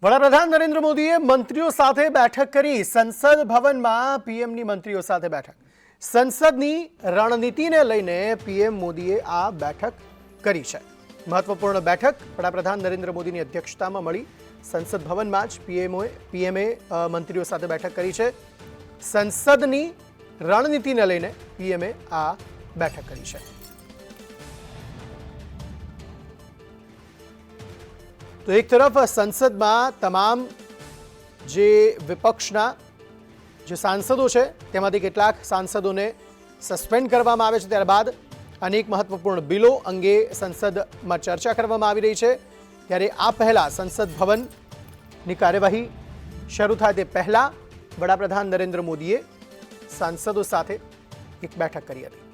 વડાપ્રધાન નરેન્દ્ર મોદીએ મંત્રીઓ સાથે બેઠક કરી। સંસદ ભવનમાં પીએમની મંત્રીઓ સાથે બેઠક। સંસદની રણનીતિને લઈને પીએમ મોદીએ આ બેઠક કરી છે। મહત્વપૂર્ણ બેઠક વડાપ્રધાન નરેન્દ્ર મોદીની અધ્યક્ષતામાં મળી। સંસદ ભવનમાં જ પીએમએ મંત્રીઓ સાથે બેઠક કરી છે। સંસદની રણનીતિને લઈને પીએમએ આ બેઠક કરી છે। तो एक तरफ संसद में तमाम जे विपक्षना जे सांसदों है तेमांथी केटलाक सांसदों ने सस्पेन्ड करवामां आवे छे। त्यारबाद अनेक महत्वपूर्ण बिलो अंगे संसद में चर्चा करवामां आवी रही है। त्यारे आ पहला संसद भवन नी कार्यवाही शरू थाय ते पहला वडाप्रधान नरेंद्र मोदीए सांसदों साथे एक बैठक करी हती।